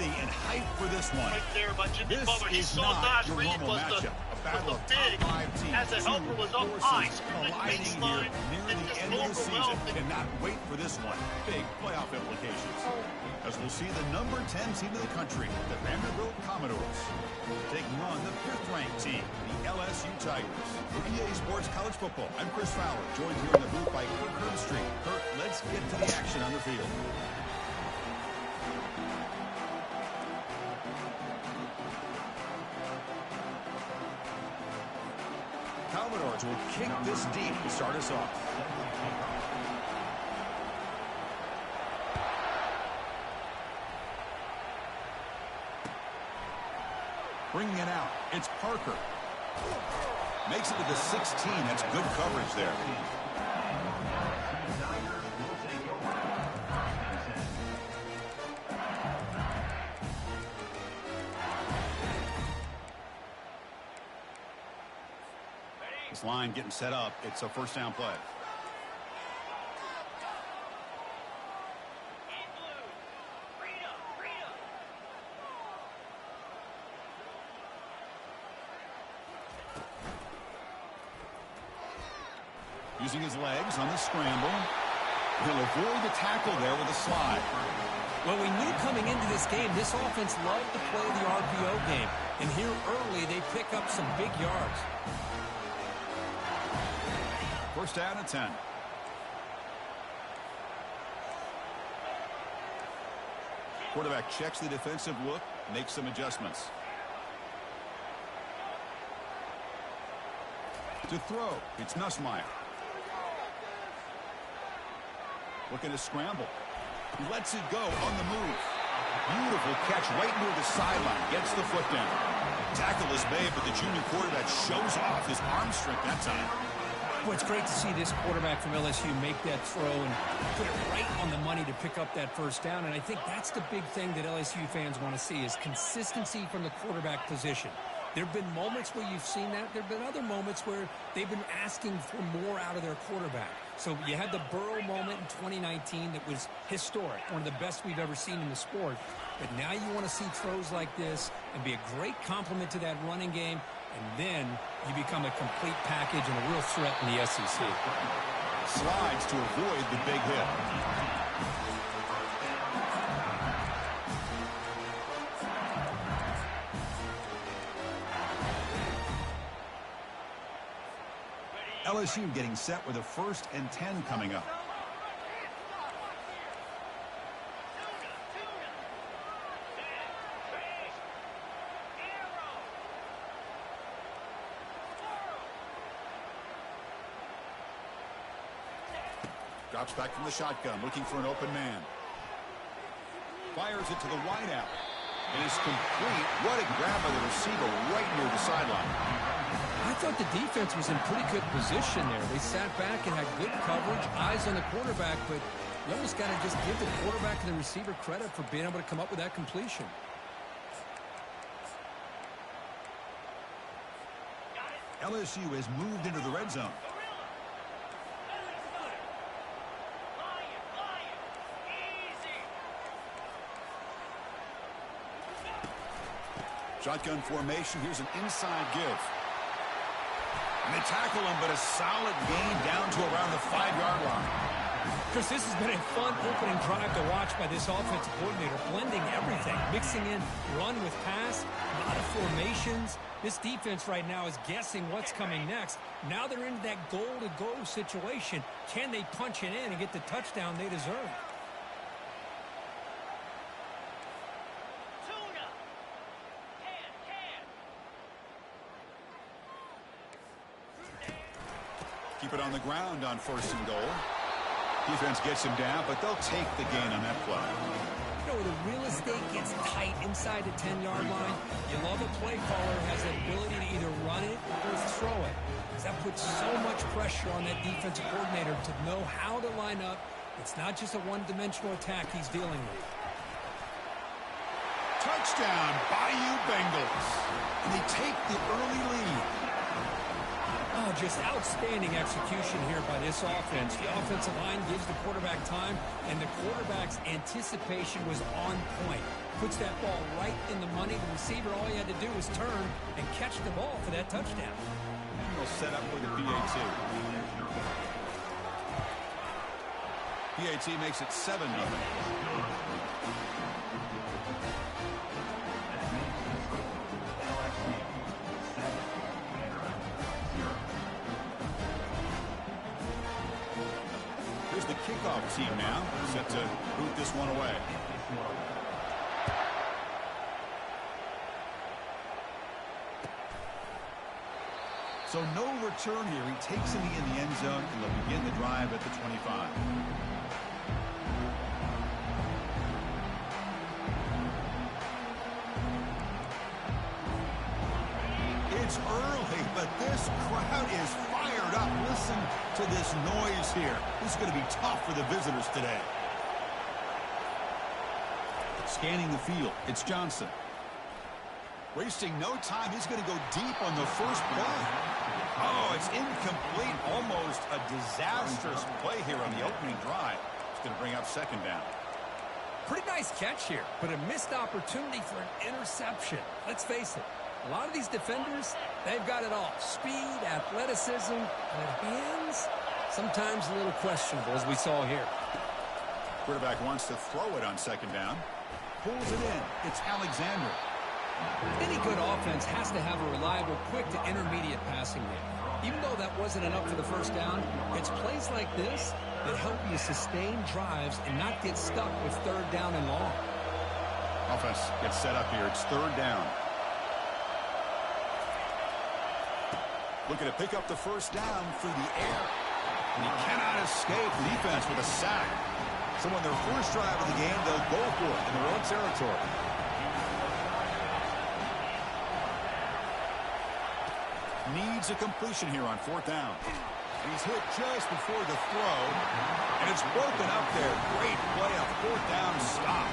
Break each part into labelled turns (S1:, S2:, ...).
S1: ready and hyped for this one.
S2: Right there by Jimmy
S1: This
S2: Butler. He
S1: is
S2: saw
S1: not
S2: Nas
S1: your
S2: Reed
S1: normal
S2: was
S1: matchup. A battle of
S2: big
S1: top 5 teams.
S2: as the helper was up high.
S1: Colliding here near the end of the season. Cannot wait for this one. Big playoff implications. As we'll see the number 10 team in the country, the Vanderbilt Commodores, taking on the 5th-ranked team, the LSU Tigers. For EA Sports College Football, I'm Chris Fowler, joined here in the booth by Kurt Herbstreit. Kurt, let's get to the action on the field. Commodores will kick this deep to start us off. Bringing it out, it's Parker. Makes it to the 16. That's good coverage there. This line getting set up. It's a first down play. Using his legs on the scramble. He'll avoid the tackle there with a slide.
S3: Well, we knew coming into this game, this offense loved to play the RPO game. And here early, they pick up some big yards.
S1: First down and 10. Quarterback checks the defensive look, makes some adjustments. To throw, it's Nussmeier. Looking to scramble. He lets it go on the move. Beautiful catch right near the sideline. Gets the foot down. Tackle is made, but the junior quarterback shows off his arm strength that time.
S3: Well, it's great to see this quarterback from LSU make that throw and put it right on the money to pick up that first down. And I think that's the big thing that LSU fans want to see is consistency from the quarterback position. There have been moments where you've seen that. There have been other moments where they've been asking for more out of their quarterback. So you had the Burrow moment in 2019 that was historic, one of the best we've ever seen in the sport. But now you want to see throws like this and be a great complement to that running game, and then you become a complete package and a real threat in the SEC.
S1: Slides to avoid the big hit. LSU getting set with a 1st and 10 coming up. Drops back from the shotgun, looking for an open man. Fires it to the wideout. It is complete. What a grab by the receiver right near the sideline.
S3: I thought the defense was in pretty good position there. They sat back and had good coverage, eyes on the quarterback, but you almost got to just give the quarterback and the receiver credit for being able to come up with that completion.
S1: LSU has moved into the red zone. Shotgun formation. Here's an inside give. And they tackle him, but a solid gain down to around the 5-yard line.
S3: Chris, this has been a fun opening drive to watch by this offensive coordinator, blending everything, mixing in run with pass, a lot of formations. This defense right now is guessing what's coming next. Now they're in that goal-to-go situation. Can they punch it in and get the touchdown they deserve?
S1: Keep it on the ground on 1st and goal. Defense gets him down, but they'll take the gain on that play.
S3: You know, the real estate gets tight inside the 10-yard line. You love a play caller who has the ability to either run it or throw it. That puts so much pressure on that defensive coordinator to know how to line up. It's not just a one-dimensional attack he's dealing with.
S1: Touchdown, Bayou Bengals. And they take the early lead.
S3: Oh, just outstanding execution here by this offense. The offensive line gives the quarterback time, and the quarterback's anticipation was on point. Puts that ball right in the money. The receiver, all he had to do was turn and catch the ball for that touchdown.
S1: He'll set up with the PAT. PAT makes it 7-0. Here's the kickoff team now, set to boot this one away. So no return here. He takes it in the end zone, and they'll begin the drive at the 25. It's early, but this crowd is fired up. Listen to this noise here. This is going to be tough for the visitors today. Scanning the field, it's Johnson. Wasting no time, he's going to go deep on the first play. Oh, it's incomplete. Almost a disastrous play here on the opening drive. It's going to bring up second down.
S3: Pretty nice catch here, but a missed opportunity for an interception. Let's face it, a lot of these defenders, they've got it all. Speed, athleticism, but hands, sometimes a little questionable, as we saw here.
S1: Quarterback wants to throw it on second down. Pulls it in. It's Alexander.
S3: Any good offense has to have a reliable, quick to intermediate passing game. Even though that wasn't enough for the first down, it's plays like this that help you sustain drives and not get stuck with third down and long.
S1: Offense gets set up here. It's third down. Looking to pick up the first down through the air. And he cannot escape defense with a sack. So on their first drive of the game, they'll go for it in their own territory. Needs a completion here on fourth down. He's hit just before the throw, and it's broken up there. Great play, a fourth down stop.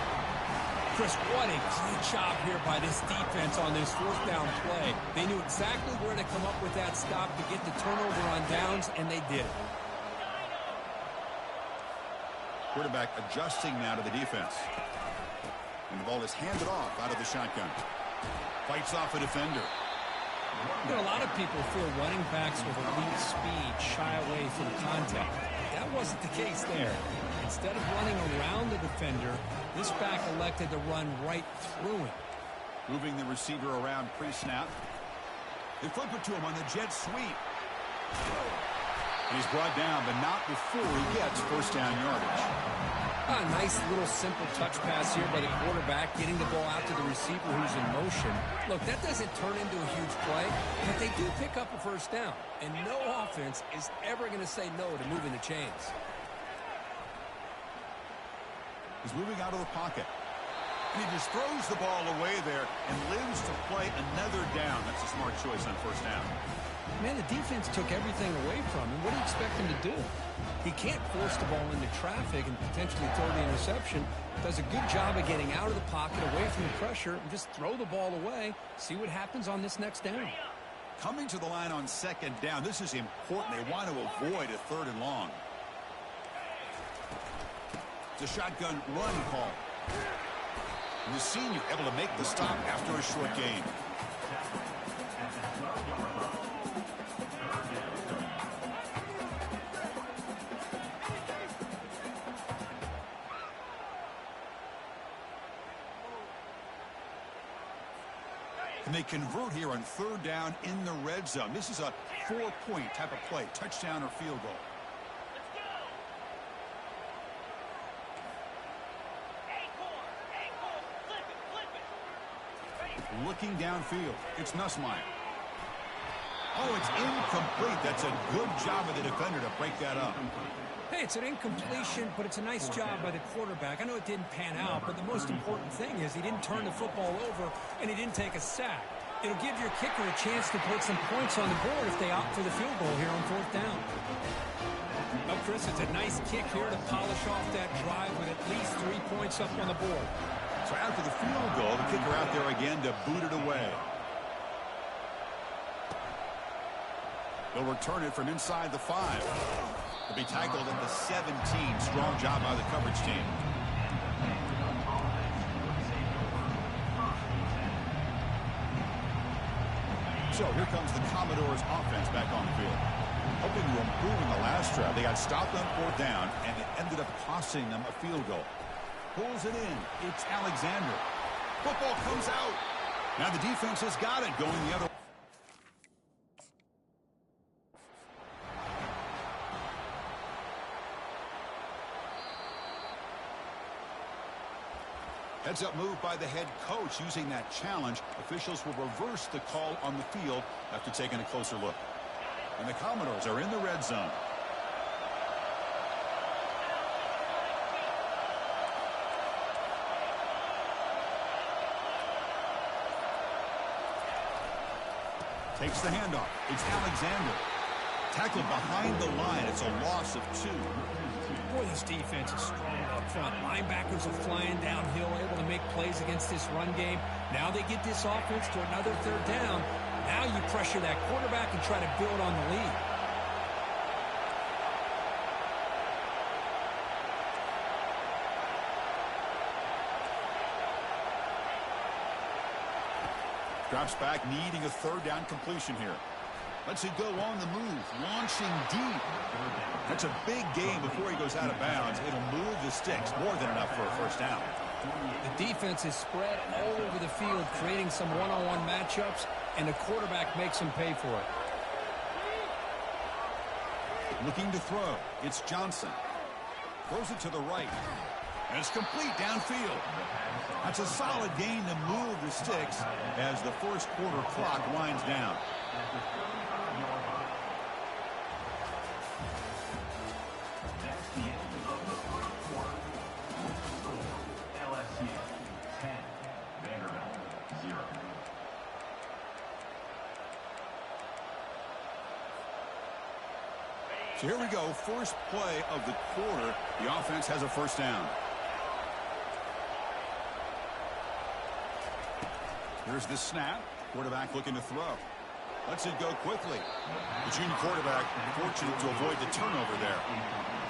S3: Chris, what a great job here by this defense on this fourth down play. They knew exactly where to come up with that stop to get the turnover on downs, and they did it.
S1: Quarterback adjusting now to the defense. And the ball is handed off out of the shotgun. Fights off a defender.
S3: You know, a lot of people feel running backs with elite speed shy away from contact. That wasn't the case there. Instead of running around the defender, this back elected to run right through him.
S1: Moving the receiver around pre-snap. They flip it to him on the jet sweep. And he's brought down, but not before he gets first down yardage.
S3: A nice little simple touch pass here by the quarterback, getting the ball out to the receiver who's in motion. Look, that doesn't turn into a huge play, but they do pick up a first down. And no offense is ever going to say no to moving the chains.
S1: He's moving out of the pocket. And he just throws the ball away there and lives to play another down. That's a smart choice on first down.
S3: Man, the defense took everything away from him. What do you expect him to do? He can't force the ball into traffic and potentially throw the interception. Does a good job of getting out of the pocket, away from the pressure, and just throw the ball away. See what happens on this next down.
S1: Coming to the line on second down, this is important. They want to avoid a third and long. It's a shotgun run call. And the senior able to make the stop after a short gain. And they convert here on third down in the red zone. This is a 4-point type of play, touchdown or field goal. Looking downfield, it's Nussmeier. Oh, it's incomplete. That's a good job of the defender to break that up.
S3: Hey, it's an incompletion, but it's a nice job by the quarterback. I know it didn't pan out, but the most important thing is he didn't turn the football over and he didn't take a sack. It'll give your kicker a chance to put some points on the board if they opt for the field goal here on fourth down. Well, Chris, it's a nice kick here to polish off that drive with at least 3 points up on the board.
S1: So after the field goal, the kicker out there again to boot it away. They'll return it from inside the 5. They'll be tackled at the 17. Strong job by the coverage team. So here comes the Commodores offense back on the field. Hoping to improve in the last drive. They got stopped on 4th down, and it ended up costing them a field goal. Pulls it in. It's Alexander. Football comes out. Now the defense has got it going the other way. Heads up move by the head coach. Using that challenge, officials will reverse the call on the field after taking a closer look. And the Commodores are in the red zone. Takes the handoff. It's Alexander. Tackled behind the line. It's a loss of 2.
S3: Boy, this defense is strong up front. Linebackers are flying downhill, able to make plays against this run game. Now they get this offense to another 3rd down. Now you pressure that quarterback and try to build on the lead.
S1: Drops back, needing a 3rd down completion here. Lets it go on the move, launching deep. That's a big gain before he goes out of bounds. It'll move the sticks, more than enough for a 1st down.
S3: The defense is spread all over the field, creating some one-on-one matchups, and the quarterback makes them pay for it.
S1: Looking to throw. It's Johnson. Throws it to the right. And it's complete downfield. That's a solid gain to move the sticks as the 1st quarter clock winds down.
S4: LSU 10, Vanderbilt 0.
S1: So here we go, first play of the quarter. The offense has a 1st down. Here's the snap. Quarterback looking to throw. Lets it go quickly. The junior quarterback fortunate to avoid the turnover there.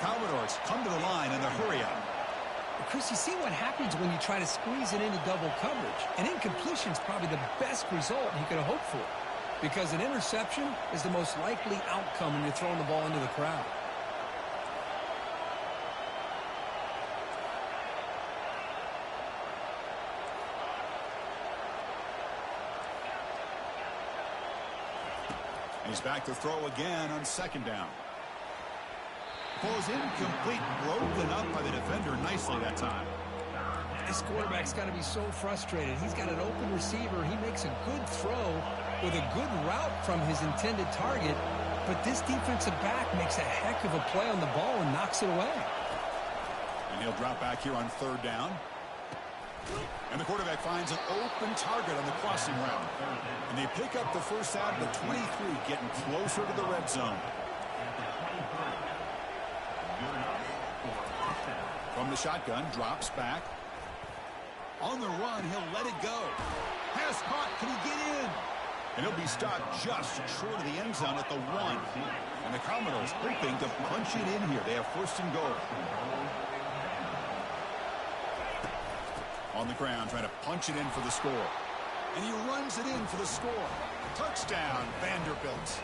S1: Commodores come to the line in the hurry up.
S3: Chris, you see what happens when you try to squeeze it into double coverage. An incompletion is probably the best result you could have hoped for, because an interception is the most likely outcome when you're throwing the ball into the crowd.
S1: He's back to throw again on 2nd down. Ball's incomplete, broken up by the defender nicely that time.
S3: This quarterback's got to be so frustrated. He's got an open receiver. He makes a good throw with a good route from his intended target, but this defensive back makes a heck of a play on the ball and knocks it away.
S1: And he'll drop back here on 3rd down. And the quarterback finds an open target on the crossing route. And they pick up the 1st out of the 23, getting closer to the red zone. From the shotgun, drops back. On the run, he'll let it go. Pass caught, can he get in? And he'll be stopped just short of the end zone at the 1. And the Commodores hoping to punch it in here. They have 1st and goal. On the ground, trying to punch it in for the score. And he runs it in for the score. Touchdown, Vanderbilt.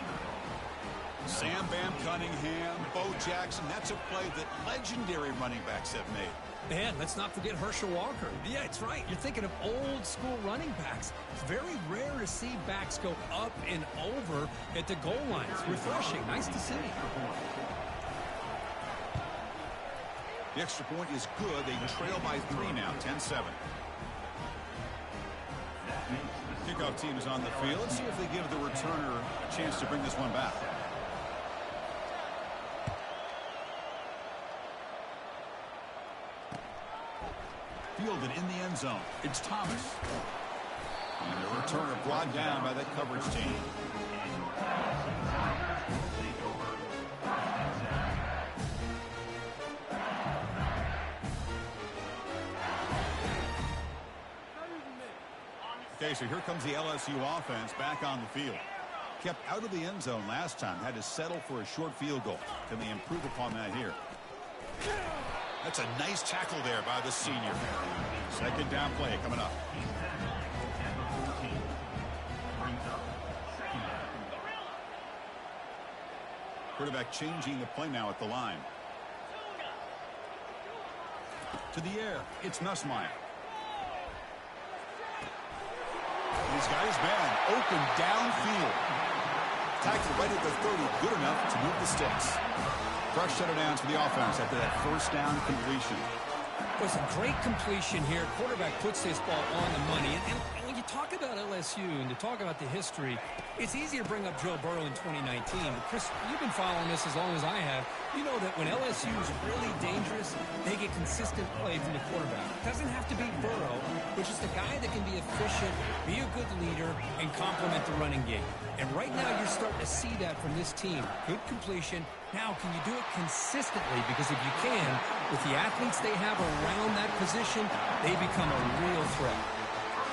S1: Sam Bam Cunningham, Bo Jackson. That's a play that legendary running backs have made.
S3: And let's not forget Herschel Walker. Yeah, it's right. You're thinking of old school running backs. It's very rare to see backs go up and over at the goal line. It's refreshing. Nice to see.
S1: The extra point is good. They trail by 3 now, 10-7. Kickoff team is on the field. Let's see if they give the returner a chance to bring this one back. Fielded in the end zone. It's Thomas. And the returner brought down by that coverage team. Okay, so here comes the LSU offense back on the field. Kept out of the end zone last time. Had to settle for a short field goal. Can they improve upon that here? That's a nice tackle there by the senior. 2nd down play coming up. Quarterback changing the play now at the line. To the air, it's Nussmeier. He's got his man open downfield. Tackled right at the 30, good enough to move the sticks. Fresh set of downs for the offense after that first down completion.
S3: It was a great completion here. Quarterback puts this ball on the money. And when you talk about LSU and to talk about the history, it's easy to bring up Joe Burrow in 2019. Chris, you've been following this as long as I have. You know that when LSU is really dangerous, they get consistent play from the quarterback. It doesn't have to be Burrow, but just a guy that can be efficient, be a good leader, and complement the running game. And right now you're starting to see that from this team. Good completion. Now, can you do it consistently? Because if you can, with the athletes they have around that position, they become a real threat.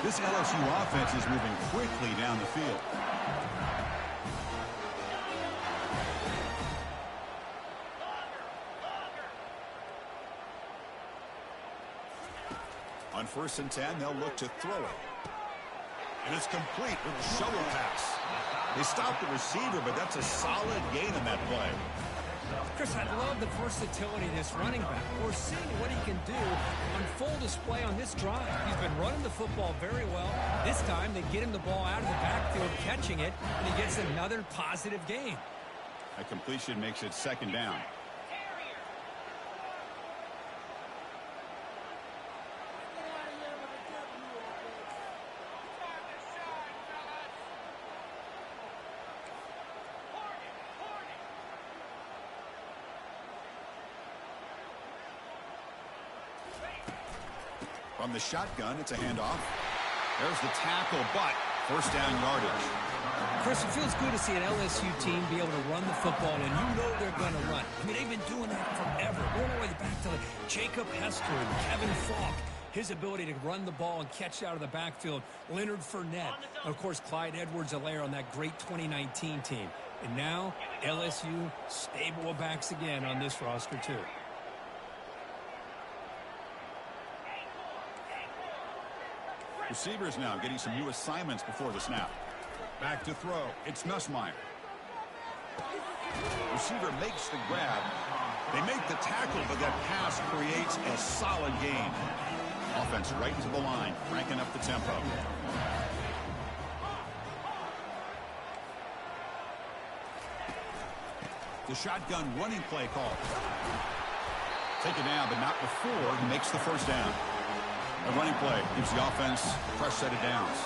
S1: This LSU offense is moving quickly down the field. On 1st and 10, they'll look to throw it. And it's complete with a shovel pass. They stopped the receiver, but that's a solid gain in that play.
S3: Chris, I love the versatility of this running back. We're seeing what he can do on full display on this drive. He's been running the football very well. This time, they get him the ball out of the backfield, catching it, and he gets another positive gain.
S1: A completion makes it 2nd down. From the shotgun, it's a handoff. There's the tackle, but 1st down yardage.
S3: Chris, it feels good to see an LSU team be able to run the football, and you know they're going to run. I mean, they've been doing that forever. Going all the way back to like Jacob Hester and Kevin Falk. His ability to run the ball and catch out of the backfield. Leonard Fournette. And, of course, Clyde Edwards-Helaire on that great 2019 team. And now, LSU stable of backs again on this roster, too.
S1: Receivers now getting some new assignments before the snap. Back to throw. It's Nussmeier. Receiver makes the grab. They make the tackle, but that pass creates a solid gain. Offense right to the line, cranking up the tempo. The shotgun running play call. Taken down, but not before he makes the 1st down. A running play gives the offense a fresh set of downs.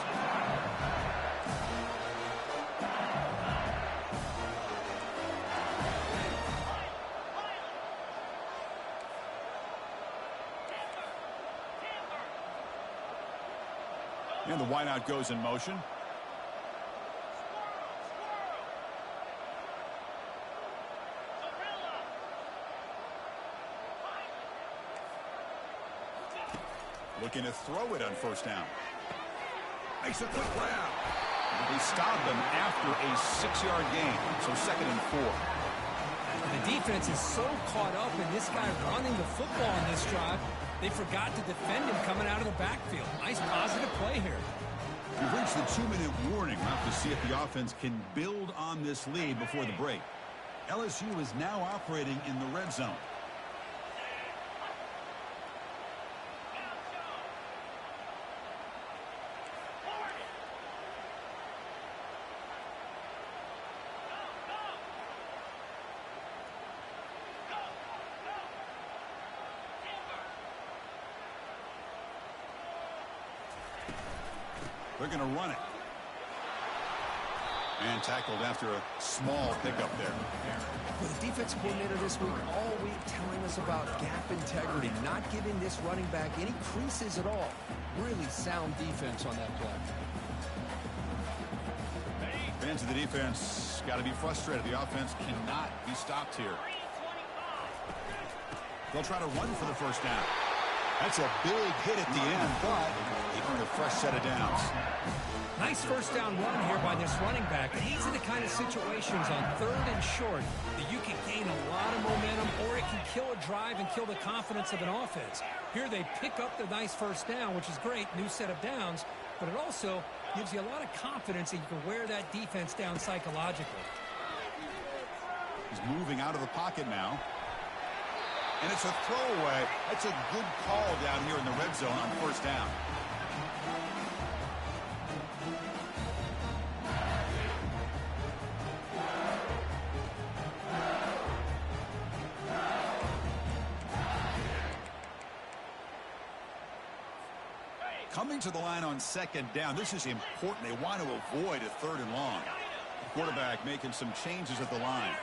S1: And the wideout goes in motion. Looking to throw it on 1st down. Makes a quick grab. They stop him after a 6-yard gain. So 2nd and 4.
S3: The defense is so caught up in this guy running the football on this drive, they forgot to defend him coming out of the backfield. Nice positive play here.
S1: We've reached the 2-minute warning. We'll have to see if the offense can build on this lead before the break. LSU is now operating in the red zone. They're going to run it. And tackled after a small pickup there.
S3: Well, the defense coordinator this week, all week telling us about gap integrity, not giving this running back any creases at all. Really sound defense on that play.
S1: Fans of the defense got to be frustrated. The offense cannot be stopped here. They'll try to run for the 1st down. That's a big hit at the end, but they earn a fresh set of downs.
S3: Nice 1st down run here by this running back. These are the kind of situations on 3rd and short that you can gain a lot of momentum, or it can kill a drive and kill the confidence of an offense. Here they pick up the nice 1st down, which is great, new set of downs, but it also gives you a lot of confidence that you can wear that defense down psychologically.
S1: He's moving out of the pocket now. And it's a throwaway. That's a good call down here in the red zone on first down. Coming to the line on second down. This is important. They want to avoid a third and long. The quarterback making some changes at the line.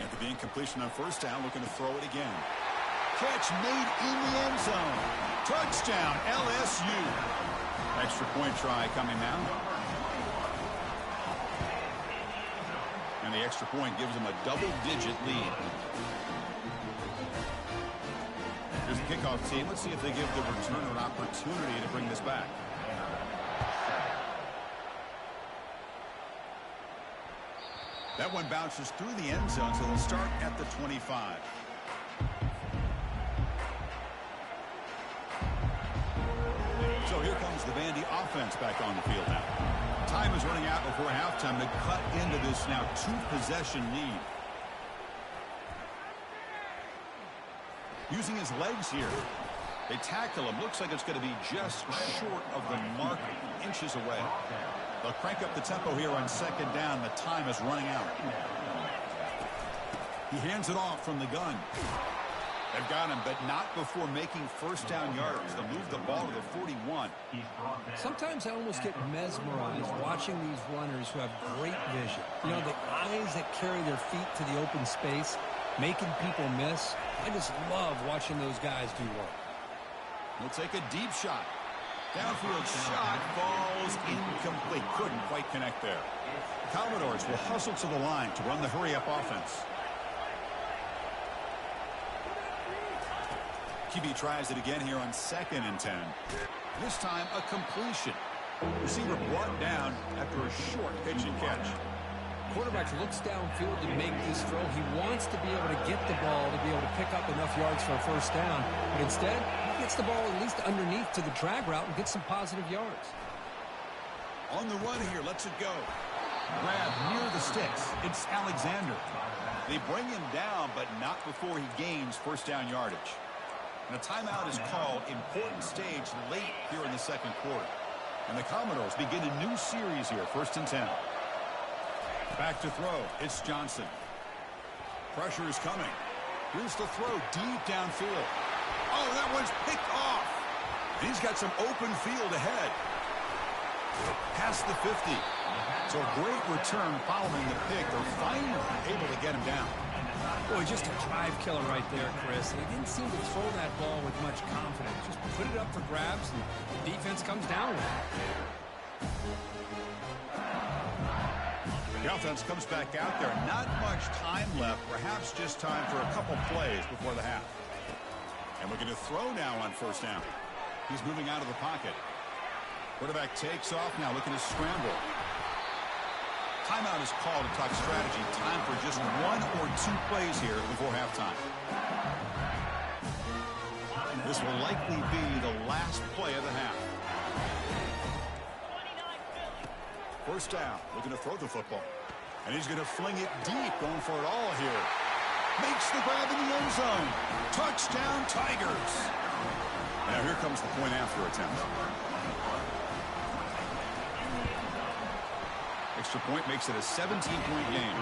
S1: After the incompletion on first down, looking to throw it again. Catch made in the end zone. Touchdown, LSU. Extra point try coming now. And the extra point gives them a double-digit lead. Here's the kickoff team. Let's see if they give the returner an opportunity to bring this back. That one bounces through the end zone, so they'll start at the 25. So here comes the Vandy offense back on the field now. Time is running out before halftime to cut into this now two-possession lead. Using his legs here. They tackle him. Looks like it's going to be just short of the mark, inches away. They'll crank up the tempo here on second down. The time is running out. He hands it off from the gun. They've got him, but not before making first down yards. They'll move the ball to the 41.
S3: Sometimes I almost get mesmerized watching these runners who have great vision. You know, the eyes that carry their feet to the open space, making people miss. I just love watching those guys do work.
S1: We'll take a deep shot. Downfield shot falls incomplete. Couldn't quite connect there. The Commodores will hustle to the line to run the hurry-up offense. QB tries it again here on 2nd and 10. This time a completion. Receiver brought down after a short pitch and catch.
S3: Quarterback looks downfield to make this throw. He wants to be able to get the ball to be able to pick up enough yards for a first down. But instead, he gets the ball at least underneath to the drag route and gets some positive yards.
S1: On the run here, lets it go. Grab near the sticks. It's Alexander. They bring him down, but not before he gains first down yardage. And a timeout is called. Important stage late here in the second quarter. And the Commodores begin a new series here, 1st and 10. Back to throw. It's Johnson. Pressure is coming. Here's the throw deep downfield. Oh, that one's picked off. And he's got some open field ahead. Past the 50. So a great return following the pick. They're finally able to get him down.
S3: Boy, just a drive killer right there, Chris. And he didn't seem to throw that ball with much confidence. Just put it up for grabs, and the defense comes down with it.
S1: The offense comes back out there. Not much time left. Perhaps just time for a couple plays before the half. And we're going to throw now on first down. He's moving out of the pocket. Quarterback takes off now, looking to scramble. Timeout is called to talk strategy. Time for just 1 or 2 plays here before halftime. This will likely be the last play of the half. First down, looking to throw the football. And he's going to fling it deep, going for it all here. Makes the grab in the end zone. Touchdown, Tigers. Now here comes the point after attempt. Extra point makes it a 17-point game.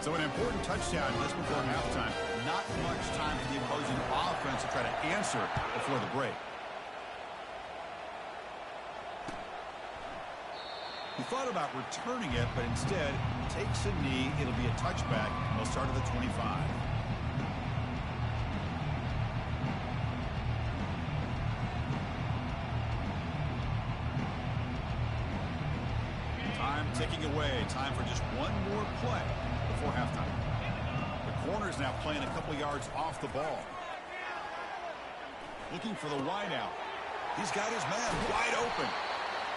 S1: So an important touchdown just before halftime. Not much time for the opposing offense to try to answer before the break. He thought about returning it, but instead takes a knee. It'll be a touchback. They'll start at the 25. Time ticking away. Time for just one more play before halftime. The corner's now playing a couple yards off the ball. Looking for the wide out. He's got his man wide open.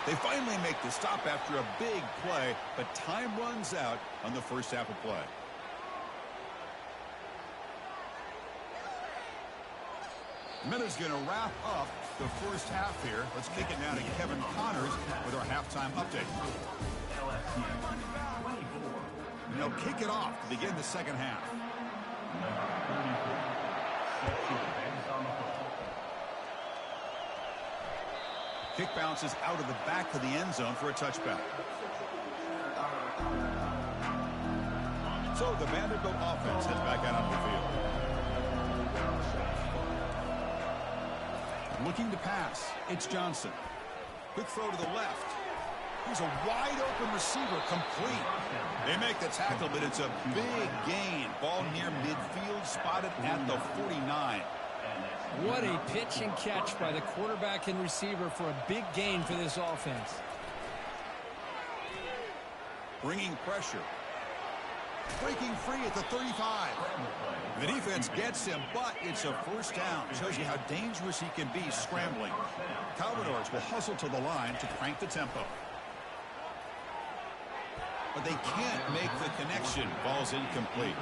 S1: They finally make the stop after a big play, but time runs out on the first half of play. Minute's going to wrap up the first half here. Let's kick it now to Kevin Connors with our halftime update. And they'll kick it off to begin the second half. Kick bounces out of the back of the end zone for a touchback. So the Vanderbilt offense heads back out onto the field. Looking to pass. It's Johnson. Quick throw to the left. Here's a wide open receiver, complete. They make the tackle, but it's a big gain. Ball near midfield, spotted at the 49.
S3: What a pitch and catch by the quarterback and receiver for a big gain for this offense.
S1: Bringing pressure. Breaking free at the 35. The defense gets him, but it's a first down. Shows you how dangerous he can be scrambling. Commodores will hustle to the line to crank the tempo. But they can't make the connection. Ball's incomplete.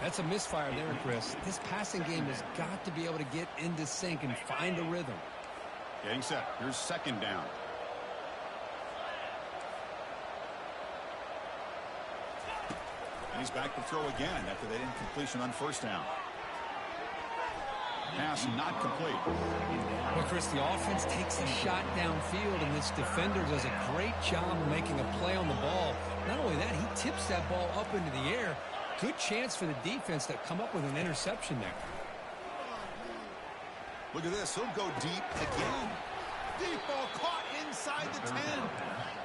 S3: That's a misfire there, Chris. This passing game has got to be able to get into sync and find a rhythm.
S1: Getting set. Here's second down. And he's back to throw again after that incompletion on first down. Pass not complete.
S3: Well, Chris, the offense takes a shot downfield, and this defender does a great job of making a play on the ball. Not only that, he tips that ball up into the air. Good chance for the defense to come up with an interception there.
S1: Look at this. He'll go deep again. Deep ball caught inside the 10.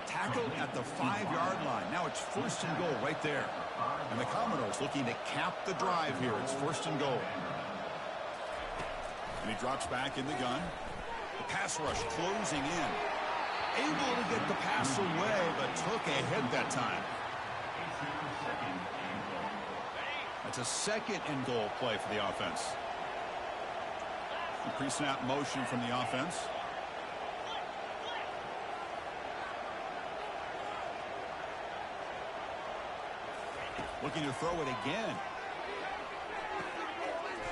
S1: Tackled at the 5-yard line. Now it's first and goal right there. And the Commodores looking to cap the drive here. It's first and goal. And he drops back in the gun. The pass rush closing in. Able to get the pass away, but took a hit that time. That's a second and goal play for the offense. Pre-snap motion from the offense. Looking to throw it again.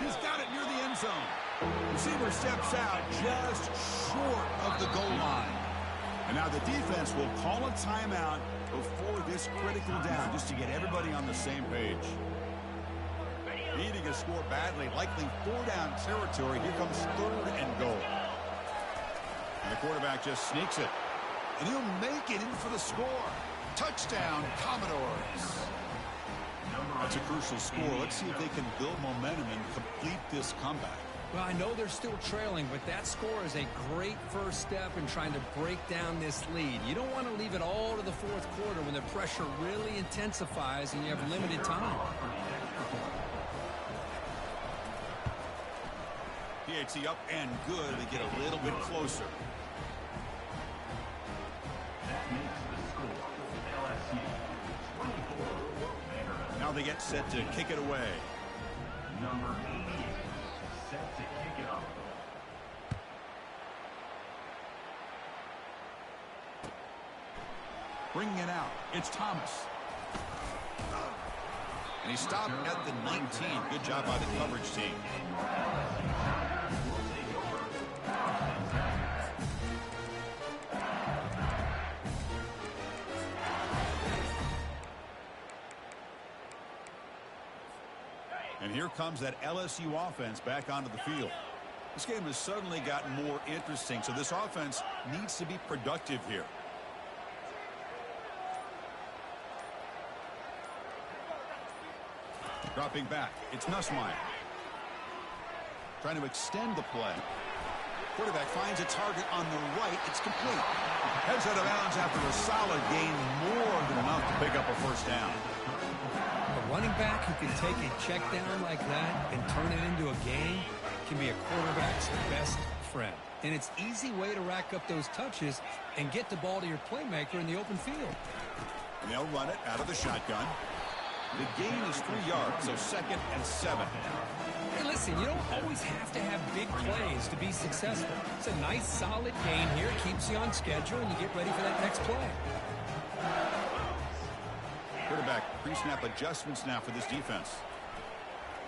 S1: He's got it near the end zone. Receiver steps out just short of the goal line. And now the defense will call a timeout before this critical down, just to get everybody on the same page. Needing a score badly, likely 4-down territory. Here comes third and goal. And the quarterback just sneaks it. And he'll make it in for the score. Touchdown, Commodores. That's a crucial score. Let's see if they can build momentum and complete this comeback.
S3: Well, I know they're still trailing, but that score is a great first step in trying to break down this lead. You don't want to leave it all to the fourth quarter when the pressure really intensifies and you have limited time.
S1: PAT up and good. They get a little bit closer. Now they get set to kick it away.
S4: Number 88, set to kick it off.
S1: Bringing it out. It's Thomas. And he stopped at the 19. Good job by the coverage team. And here comes that LSU offense back onto the field. This game has suddenly gotten more interesting, so this offense needs to be productive here. Dropping back, it's Nussmeier. Trying to extend the play. Quarterback finds a target on the right. It's complete. Heads out of bounds after a solid gain, more than enough to pick up a first down.
S3: A running back who can take a check down like that and turn it into a gain can be a quarterback's best friend. And it's an easy way to rack up those touches and get the ball to your playmaker in the open field.
S1: And they'll run it out of the shotgun. The gain is 3 yards, so 2nd and 7.
S3: Hey, listen, you don't always have to have big plays to be successful. It's a nice, solid gain here. Keeps you on schedule, and you get ready for that next play.
S1: Quarterback pre-snap adjustments now for this defense.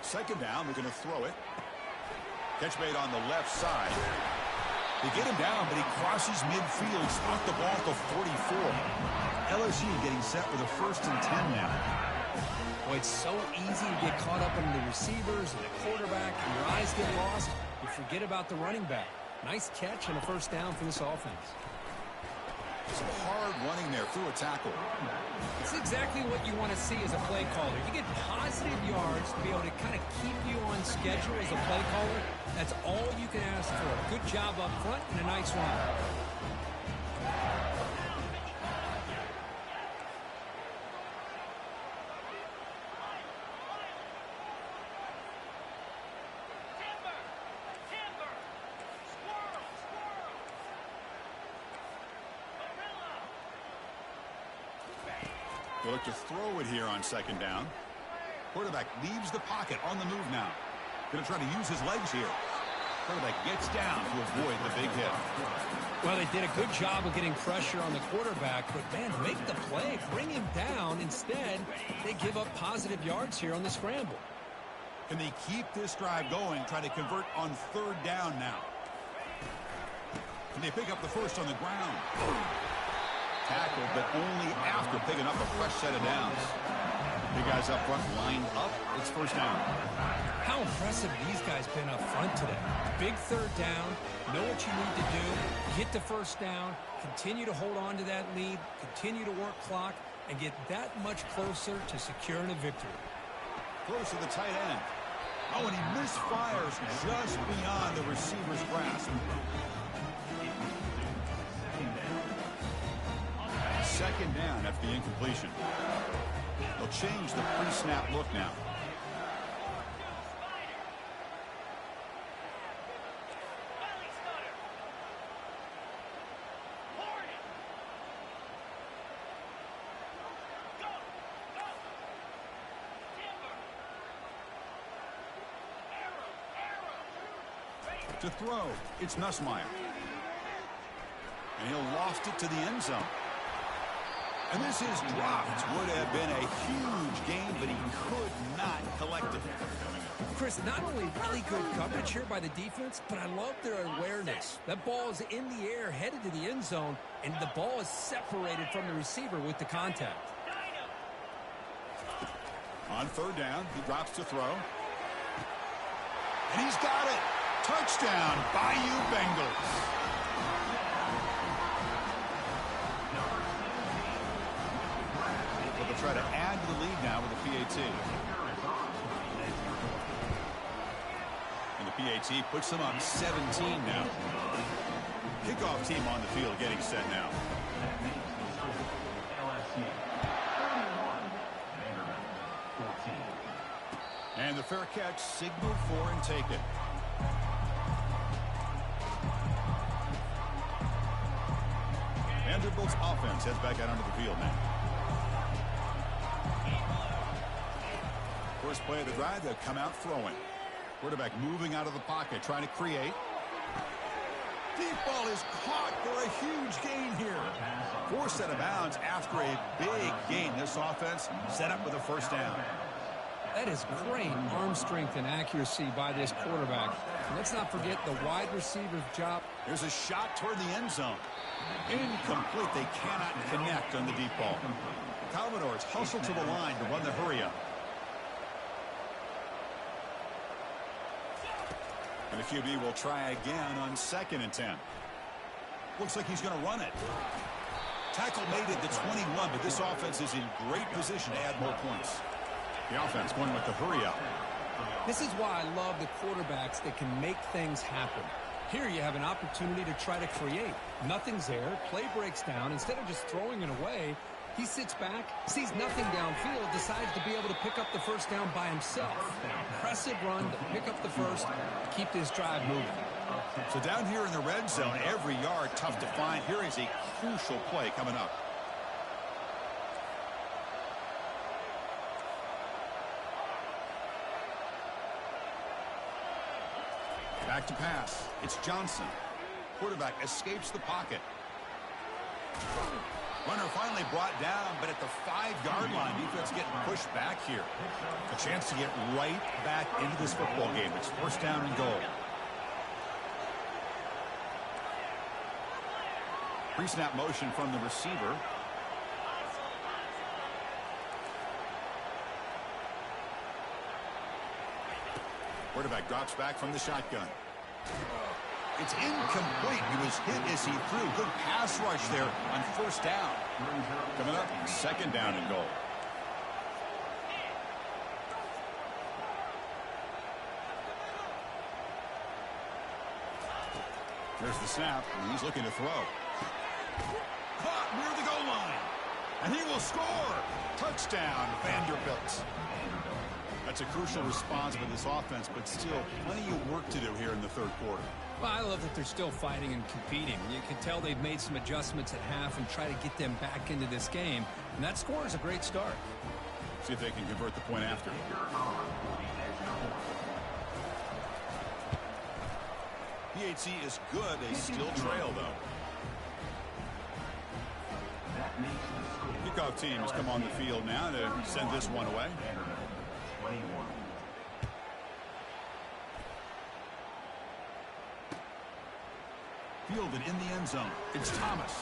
S1: 2nd down, they're going to throw it. Catch made on the left side. They get him down, but he crosses midfield, spot the ball to 44. LSU getting set with a 1st and 10 now.
S3: Boy, it's so easy to get caught up in the receivers and the quarterback, and your eyes get lost. You forget about the running back. Nice catch and a 1st down for this offense.
S1: Some hard running there through a tackle.
S3: It's exactly what you want to see as a play caller. You get positive yards to be able to kind of keep you on schedule as a play caller. That's all you can ask for. Good job up front and a nice run.
S1: They look to throw it here on 2nd down. Quarterback leaves the pocket on the move now. Going to try to use his legs here. Quarterback gets down to avoid the big hit.
S3: Well, they did a good job of getting pressure on the quarterback, but, man, make the play, bring him down. Instead, they give up positive yards here on the scramble.
S1: Can they keep this drive going, try to convert on 3rd down now? Can they pick up the 1st on the ground? Tackled, but only after picking up a fresh set of downs. The guys up front lined up. It's 1st down.
S3: How impressive these guys been up front today. Big 3rd down. Know what you need to do. Get the 1st down. Continue to hold on to that lead. Continue to work clock. And get that much closer to securing a victory.
S1: Close to the tight end. Oh, and he misfires just beyond the receiver's grasp. 2nd down after the incompletion. They'll change the pre-snap look now. To throw, it's Nussmeier. And he'll loft it to the end zone. And this is dropped. Would have been a huge gain, but he could not collect it.
S3: Chris, not only really good coverage here by the defense, but I love their awareness. That ball is in the air, headed to the end zone, and the ball is separated from the receiver with the contact.
S1: On 3rd down, he drops to throw. And he's got it. Touchdown, Bayou Bengals. They'll try to add to the lead now with the PAT. And the PAT puts them on 17 now. Kickoff team on the field getting set now. And the fair catch, signal for and take it. Vanderbilt's offense heads back out onto the field now. First play of the drive, they'll come out throwing. Quarterback moving out of the pocket, trying to create. Deep ball is caught for a huge gain here. 4th set of bounds after a big gain. This offense set up with a 1st down.
S3: That is great arm strength and accuracy by this quarterback. Let's not forget the wide receiver's job.
S1: There's a shot toward the end zone. Incomplete. They cannot connect on the deep ball. Commodores hustle to the line to run the hurry-up. And the QB will try again on 2nd and 10. Looks like he's going to run it. Tackle made at the 21, but this offense is in great position to add more points. The offense going with the hurry-up.
S3: This is why I love the quarterbacks that can make things happen. Here you have an opportunity to try to create. Nothing's there. Play breaks down. Instead of just throwing it away, he sits back, sees nothing downfield, decides to be able to pick up the 1st down by himself. Impressive run to pick up the 1st, keep this drive moving.
S1: So down here in the red zone, every yard tough to find. Here is a crucial play coming up. Back to pass. It's Johnson. Quarterback escapes the pocket. Runner finally brought down, but at the 5-yard line, defense getting pushed back here. A chance to get right back into this football game. It's first down and goal. Pre-snap motion from the receiver. Quarterback drops back from the shotgun. It's incomplete. He was hit as he threw. Good pass rush there on first down. Coming up, second down and goal. There's the snap, and he's looking to throw. Caught near the goal line. And he will score. Touchdown, Vanderbilt. That's a crucial response for this offense, but still plenty of work to do here in the third quarter.
S3: Well, I love that they're still fighting and competing. You can tell they've made some adjustments at half and try to get them back into this game. And that score is a great start.
S1: See if they can convert the point after. PHC is good. They still trail, though. Kickoff team has come on the field now to send this one away. Fielded in the end zone. It's Thomas.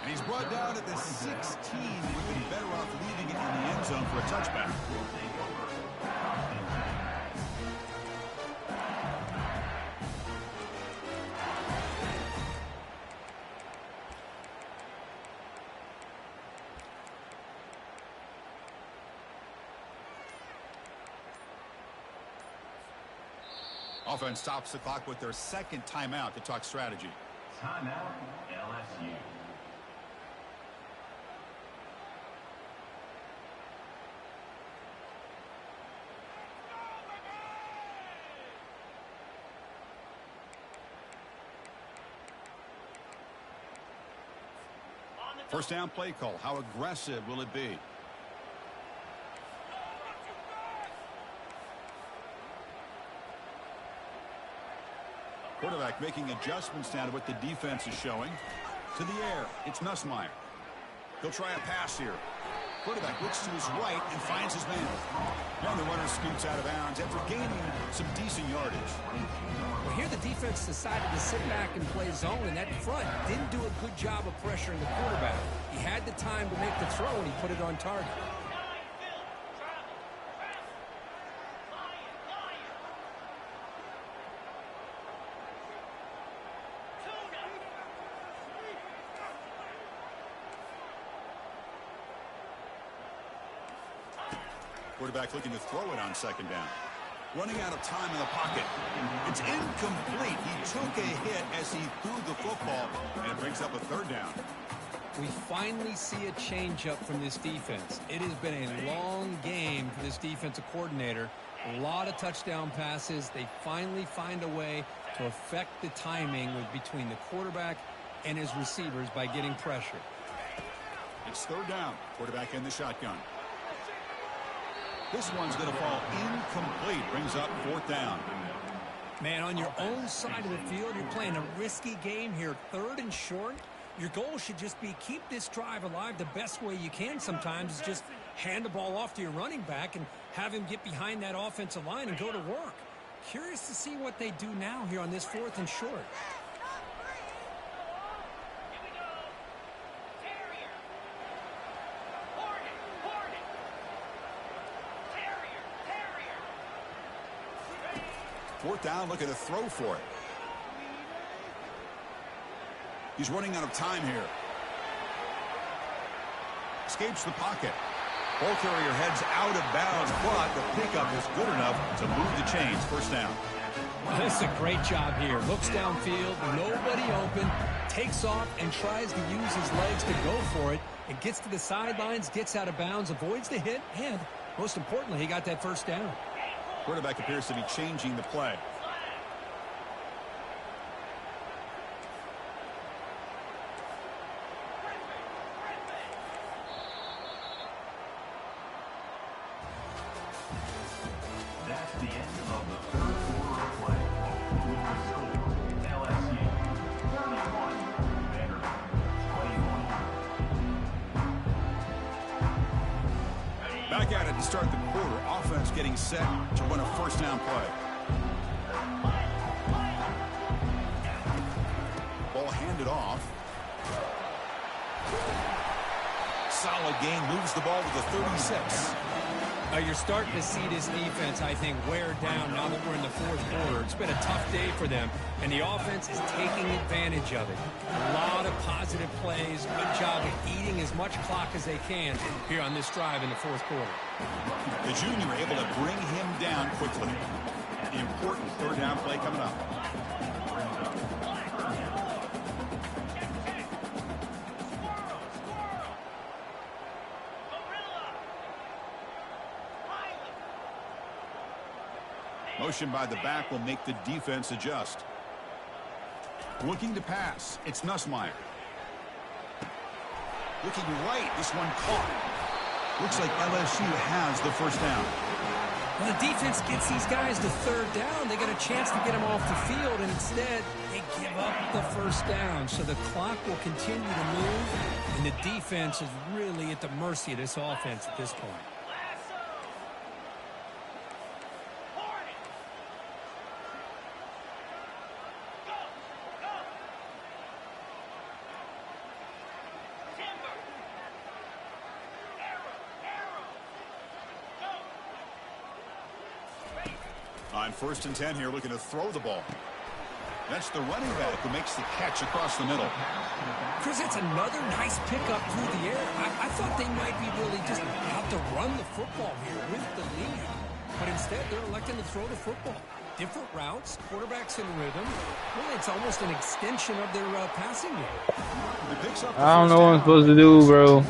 S1: And he's brought down at the 16. We've been better off leaving it in the end zone for a touchback. Offense stops the clock with their second timeout to talk strategy.
S4: Timeout, LSU.
S1: First down play call. How aggressive will it be? Quarterback making adjustments now to what the defense is showing. To the air, it's Nussmeier. He'll try a pass here. Quarterback looks to his right and finds his man. And the runner scoots out of bounds after gaining some decent yardage.
S3: Well, here the defense decided to sit back and play zone, and that front didn't do a good job of pressuring the quarterback. He had the time to make the throw, and he put it on target.
S1: Quarterback looking to throw it on second down. Running out of time in the pocket. It's incomplete. He took a hit as he threw the football, and it brings up a third down.
S3: We finally see a change-up from this defense. It has been a long game for this defensive coordinator. A lot of touchdown passes. They finally find a way to affect the timing between the quarterback and his receivers by getting pressure.
S1: It's third down. Quarterback in the shotgun. This one's going to fall incomplete. Brings up fourth down.
S3: Man, on your own side of the field, you're playing a risky game here. Third and short. Your goal should just be keep this drive alive the best way you can sometimes is just hand the ball off to your running back and have him get behind that offensive line and go to work. Curious to see what they do now here on this fourth and short.
S1: Fourth down, looking to throw for it. He's running out of time here. Escapes the pocket. Ball carrier heads out of bounds, but the pickup is good enough to move the chains. First down.
S3: That's a great job here. Looks downfield, nobody open, takes off and tries to use his legs to go for it. It gets to the sidelines, gets out of bounds, avoids the hit, and most importantly, he got that first down.
S1: Quarterback appears to be changing the play.
S4: That's the end of the third quarter of play. with the score, LSU 31, Vanderbilt 21.
S1: Back at it to start the quarter. Offense getting set to run a first down play. Ball handed off. Solid gain, moves the ball to the 36.
S3: You're starting to see this defense, I think, wear down now that we're in the fourth quarter. It's been a tough day for them, and the offense is taking advantage of it. A lot of positive plays. Good job of eating as much clock as they can here on this drive in the fourth quarter.
S1: The junior able to bring him down quickly. The important third down play coming up. Motion by the back will make the defense adjust. Looking to pass. It's Nussmeier. Looking right. This one caught. Looks like LSU has the first down.
S3: Well, the defense gets these guys to third down. They got a chance to get them off the field, and instead they give up the first down. So the clock will continue to move, and the defense is really at the mercy of this offense at this point.
S1: On 1st and 10 here, looking to throw the ball. That's the running back who makes the catch across the middle.
S3: Chris, that's another nice pickup through the air. I thought they might be really just out to run the football here with the lead. But instead, they're electing to throw the football. Different routes, quarterbacks in rhythm. Really, it's almost an extension of their passing game.
S5: I don't know what I'm supposed to do, bro.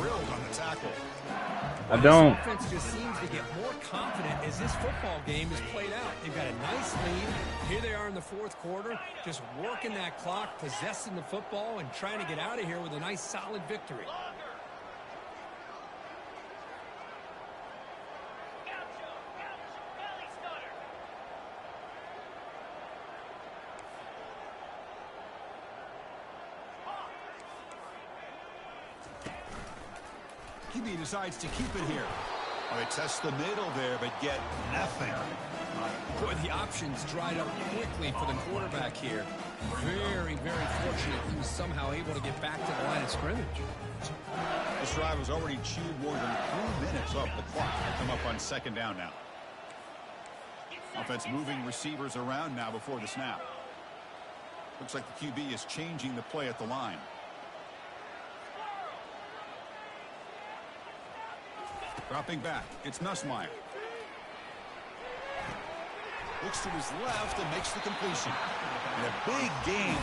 S5: I don't.
S3: This offense just seems to get more confident as this football game is played out. They've got a nice lead. Here they are in the fourth quarter, just working that clock, possessing the football, and trying to get out of here with a nice, solid victory.
S1: QB decides to keep it here. Oh, they test the middle there, but get nothing.
S3: Boy, the options dried up quickly for the quarterback here. Very, very fortunate he was somehow able to get back to the line of scrimmage.
S1: This drive has already chewed more than 3 minutes off the clock. They come up on second down now. Offense moving receivers around now before the snap. Looks like the QB is changing the play at the line. Dropping back, it's Nussmeier. Looks to his left and makes the completion. And a big gain.